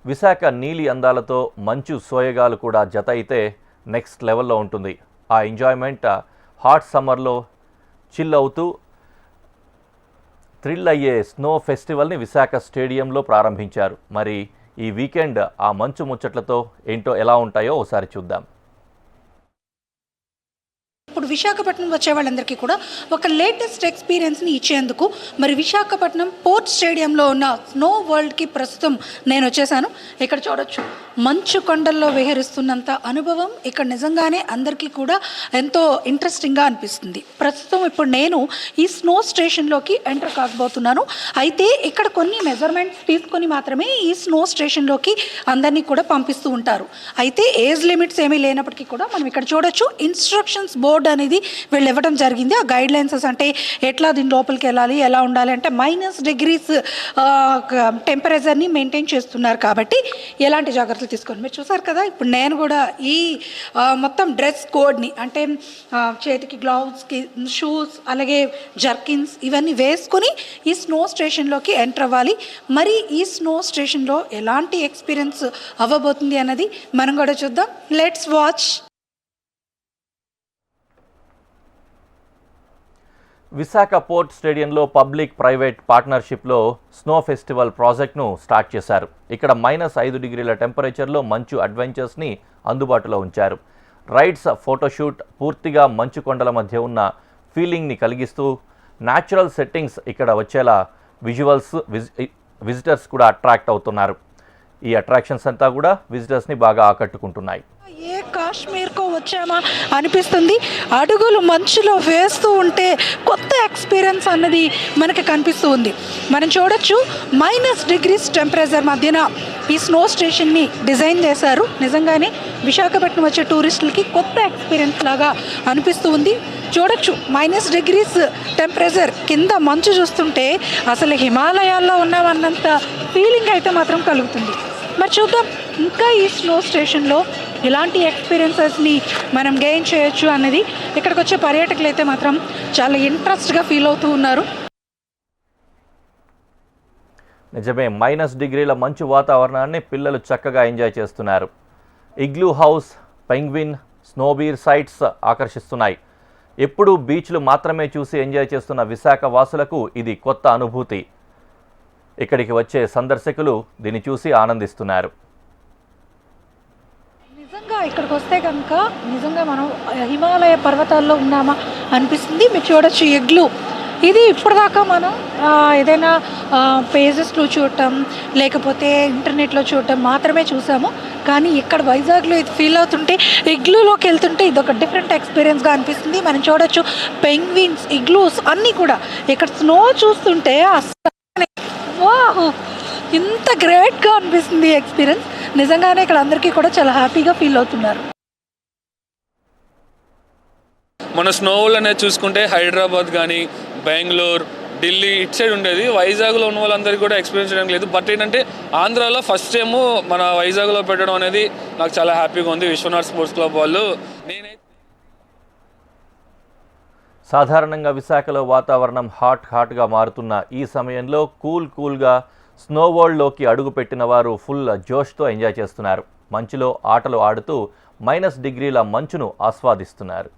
విశాఖ నీలి అందాలతో మంచు సోయగాలు కూడా జత అయితే నెక్స్ట్ లెవెల్లో ఉంటుంది. ఆ ఎంజాయ్మెంట్ హాట్ సమ్మర్లో చిల్ అవుతూ థ్రిల్ అయ్యే స్నో ఫెస్టివల్ని విశాఖ స్టేడియంలో ప్రారంభించారు. మరి ఈ వీకెండ్ ఆ మంచు ముచ్చట్లతో ఏంటో ఎలా ఉంటాయో ఒకసారి చూద్దాం. ఇప్పుడు విశాఖపట్నం వచ్చే వాళ్ళందరికీ కూడా ఒక లేటెస్ట్ ఎక్స్పీరియన్స్ని ఇచ్చేందుకు మరి విశాఖపట్నం పోర్ట్ స్టేడియంలో ఉన్న స్నో వరల్డ్కి ప్రస్తుతం నేను వచ్చేసాను. ఇక్కడ చూడొచ్చు, మంచు కొండల్లో విహరిస్తున్నంత అనుభవం ఇక్కడ నిజంగానే అందరికీ కూడా ఎంతో ఇంట్రెస్టింగ్గా అనిపిస్తుంది. ప్రస్తుతం ఇప్పుడు నేను ఈ స్నో స్టేషన్లోకి ఎంటర్ కాకపోతున్నాను. అయితే ఇక్కడ కొన్ని మెజర్మెంట్స్ తీసుకొని మాత్రమే ఈ స్నో స్టేషన్లోకి అందరినీ కూడా పంపిస్తూ ఉంటారు. అయితే ఏజ్ లిమిట్స్ ఏమీ లేనప్పటికీ కూడా మనం ఇక్కడ చూడొచ్చు, ఇన్స్ట్రక్షన్స్ బోర్డ్ అనేది వీళ్ళు ఇవ్వడం జరిగింది. ఆ గైడ్ లైన్సెస్ అంటే ఎట్లా దీని లోపలికి వెళ్ళాలి, ఎలా ఉండాలి అంటే -డిగ్రీస్ టెంపరేచర్ని మెయింటైన్ చేస్తున్నారు. కాబట్టి ఎలాంటి జాగ్రత్తలు తీసుకోండి. మీరు చూసారు కదా, ఇప్పుడు నేను కూడా ఈ మొత్తం డ్రెస్ కోడ్ని అంటే చేతికి గ్లౌస్కి షూస్ అలాగే జర్కిన్స్ ఇవన్నీ వేసుకొని ఈ స్నో స్టేషన్లోకి ఎంటర్ అవ్వాలి. మరి ఈ స్నో స్టేషన్లో ఎలాంటి ఎక్స్పీరియన్స్ అవ్వబోతుంది అన్నది మనం కూడా చూద్దాం. Let's watch. విశాఖ పోర్ట్ స్టేడియంలో పబ్లిక్ ప్రైవేట్ పార్ట్నర్షిప్లో స్నో ఫెస్టివల్ ప్రాజెక్ట్ను స్టార్ట్ చేశారు. ఇక్కడ -5 డిగ్రీల టెంపరేచర్లో మంచు అడ్వెంచర్స్ని అందుబాటులో ఉంచారు. రైడ్స్, ఫోటోషూట్, పూర్తిగా మంచు కొండల మధ్య ఉన్న ఫీలింగ్ని కలిగిస్తూ న్యాచురల్ సెట్టింగ్స్ ఇక్కడ వచ్చేలా విజిటర్స్ కూడా అట్రాక్ట్ అవుతున్నారు. ఈ అట్రాక్షన్స్ అంతా కూడా విజిటర్స్ని బాగా ఆకట్టుకుంటున్నాయి. ఏ కాశ్మీర్కో వచ్చామా అనిపిస్తుంది. అడుగులు మంచులో వేస్తూ ఉంటే కొత్త ఎక్స్పీరియన్స్ అన్నది మనకి కనిపిస్తూ ఉంది. మనం చూడొచ్చు, -డిగ్రీస్ టెంపరేచర్ మధ్యన ఈ స్నో స్టేషన్ని డిజైన్ చేశారు. నిజంగానే విశాఖపట్నం వచ్చే టూరిస్టులకి కొత్త ఎక్స్పీరియన్స్ లాగా అనిపిస్తూ ఉంది. చూడొచ్చు, -డిగ్రీస్ టెంపరేచర్ కింద మంచు చూస్తుంటే అసలు హిమాలయాల్లో ఉన్నామన్నంత ఫీలింగ్ అయితే మాత్రం కలుగుతుంది. మరి చూద్దాం ఇంకా ఈ స్నో స్టేషన్లో ఇలాంటి ఎక్స్పీరియన్సెస్ని మనం గెయిన్ చేయొచ్చు అన్నది ఇక్కడికి వచ్చే పర్యాటకులు అయితే మాత్రం చాలా ఇంట్రెస్ట్గా ఫీల్ అవుతూ ఉన్నారు. నిజమే, -డిగ్రీల మంచు వాతావరణాన్ని పిల్లలు చక్కగా ఎంజాయ్ చేస్తున్నారు. Igloo house, penguin, snow bear sites ఆకర్షిస్తున్నాయి. ఎప్పుడూ బీచ్లు మాత్రమే చూసి ఎంజాయ్ చేస్తున్న విశాఖ వాసులకు ఇది కొత్త అనుభూతి. ఇక్కడికి వచ్చే సందర్శకులు దీన్ని చూసి ఆనందిస్తున్నారు. నిజంగా ఇక్కడికి వస్తే కనుక నిజంగా మనం హిమాలయ పర్వతాల్లో ఉన్నామా అనిపిస్తుంది. మీరు చూడొచ్చు, ఇగ్లూ ఇది ఇప్పటిదాకా మనం ఏదైనా పేజెస్లో చూడటం లేకపోతే ఇంటర్నెట్లో చూడటం మాత్రమే చూసాము. కానీ ఇక్కడ వైజాగ్లో ఇది ఫీల్ అవుతుంటే, ఇగ్లూలోకి వెళ్తుంటే ఇది ఒక డిఫరెంట్ ఎక్స్పీరియన్స్గా అనిపిస్తుంది. మనం చూడొచ్చు, పెంగ్విన్స్, ఇగ్లూస్ అన్నీ కూడా ఇక్కడ స్నో చూస్తుంటే అసలు ఇంత గ్రేట్గా అనిపిస్తుంది ఎక్స్పీరియన్స్. నిజంగానే ఇక్కడ అందరికీ కూడా చాలా హ్యాపీగా ఫీల్ అవుతున్నారు. మన స్నోవుల్ అనేది చూసుకుంటే హైదరాబాద్ కానీ బెంగళూరు, ఢిల్లీ ఇటు సైడ్ ఉండేది. వైజాగ్లో ఉన్న వాళ్ళందరికీ కూడా ఎక్స్పీరియన్స్ చేయడం లేదు. బట్ ఏంటంటే ఆంధ్రాలో ఫస్ట్ టైం మన వైజాగ్లో పెట్టడం అనేది నాకు చాలా హ్యాపీగా ఉంది. విశ్వనాథ్ స్పోర్ట్స్ క్లబ్ వాళ్ళు. సాధారణంగా విశాఖలో వాతావరణం హాట్గా మారుతున్న ఈ సమయంలో కూల్గా స్నో వరల్డ్లోకి అడుగుపెట్టిన వారు ఫుల్ జోష్తో ఎంజాయ్ చేస్తున్నారు. మంచులో ఆటలు ఆడుతూ -డిగ్రీల మంచును ఆస్వాదిస్తున్నారు.